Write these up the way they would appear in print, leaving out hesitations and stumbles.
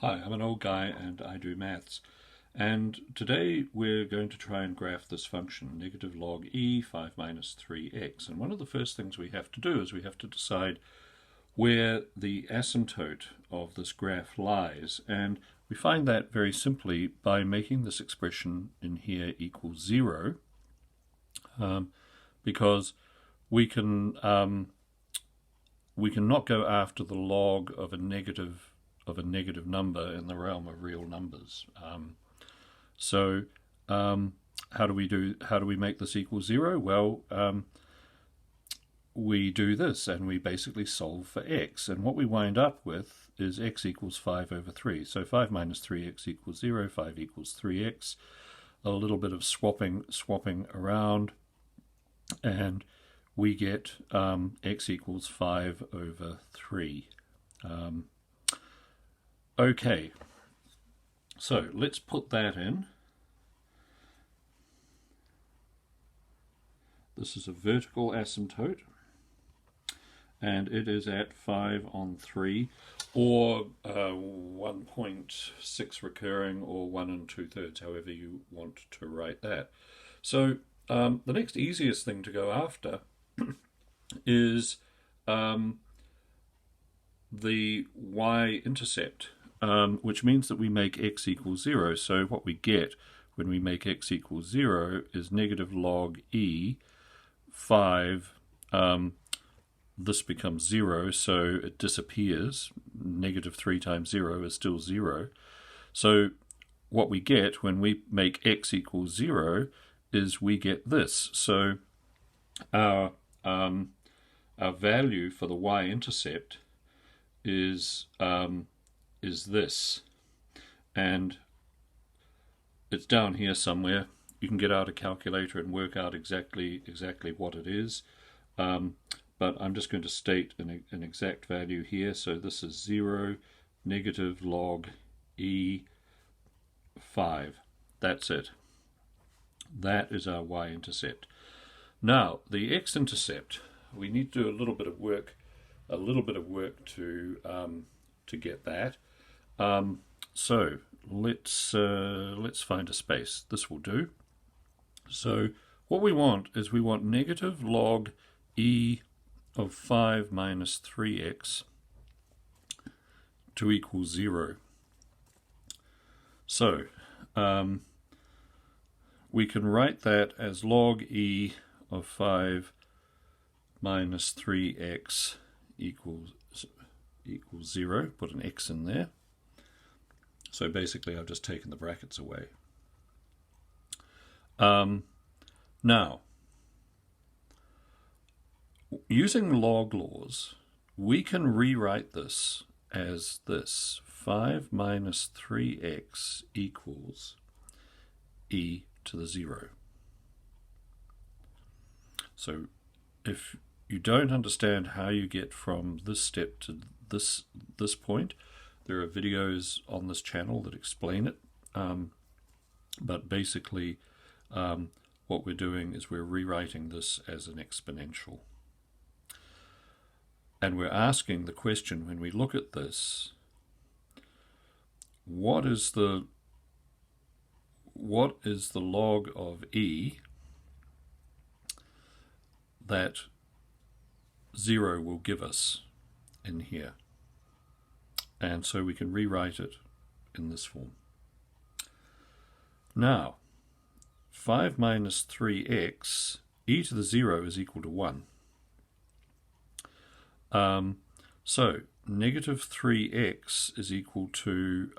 Hi, I'm an old guy and I do maths. And today we're going to try and graph this function, negative log e 5 minus 3x. And one of the first things we have to do is we have to decide where the asymptote of this graph lies. And we find that very simply by making this expression in here equal 0, because we can not go after the log of a negative number in the realm of real numbers. So how do we make this equal 0? Well, we do this and we basically solve for x, and what we wind up with is x equals 5 over 3. So 5 minus 3x equals 0, 5 equals 3x. A little bit of swapping around, and we get x equals 5 over 3. Okay, so let's put that in. This is a vertical asymptote, and it is at 5 on 3, or 1.6 recurring, or 1 2/3, however you want to write that. So the next easiest thing to go after is the y-intercept, which means that we make x equals 0. So what we get when we make x equals 0 is negative log e 5. This becomes 0, so it disappears. Negative 3 times 0 is still 0. So what we get when we make x equals 0 is we get this. So our value for the y-intercept is this, and it's down here somewhere. You can get out a calculator and work out exactly what it is, but I'm just going to state an exact value here. So this is 0, negative log e 5. That's it. That is our y-intercept. Now the x-intercept, we need to do a little bit of work to get that. So let's find a space. This will do. So what we want is we want negative log e of 5 minus 3x to equal 0. So we can write that as log e of 5 minus 3x equals 0. Put an x in there. So basically I've just taken the brackets away. Now, using log laws, we can rewrite this as this: 5 minus 3x equals e to the 0. So if you don't understand how you get from this step to this point, there are videos on this channel that explain it. But basically, what we're doing is we're rewriting this as an exponential. And we're asking the question, when we look at this, what is the log of e that 0 will give us in here? And so we can rewrite it in this form. Now, 5 minus 3x, e to the 0 is equal to 1. So negative 3x is equal to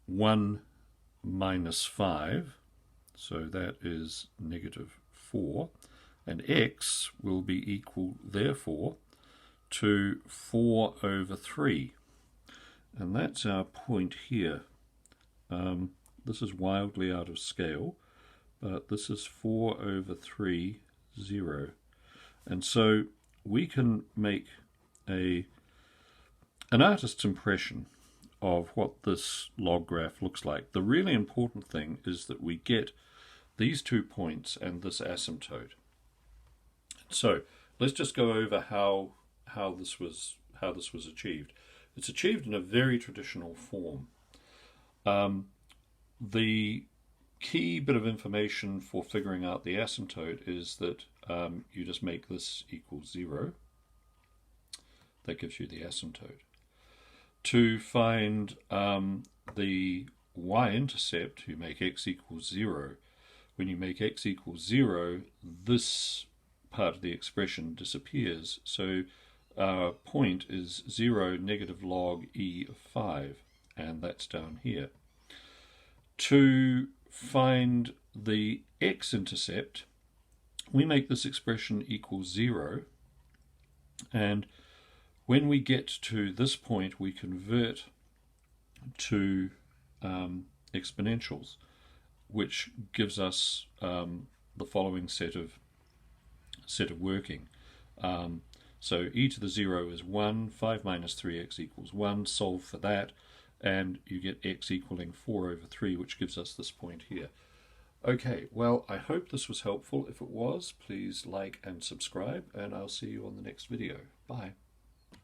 1 minus 5, so that is negative 4, and x will be equal, therefore, to 4 over 3. And that's our point here. This is wildly out of scale, but this is 4 over 3, 0. And so we can make an artist's impression of what this log graph looks like. The really important thing is that we get these 2 points and this asymptote. So let's just go over how this was achieved. it's achieved in a very traditional form. The key bit of information for figuring out the asymptote is that you just make this equal 0. That gives you the asymptote. To find the y-intercept, you make x equals 0. When you make x equals 0, this part of the expression disappears. So our point is 0 negative log e of 5, and that's down here. To find the x-intercept, we make this expression equal 0, and when we get to this point, we convert to exponentials, which gives us the following set of working. So e to the 0 is 1, 5 minus 3x equals 1, solve for that, and you get x equaling 4 over 3, which gives us this point here. Okay, well, I hope this was helpful. If it was, please like and subscribe, and I'll see you on the next video. Bye.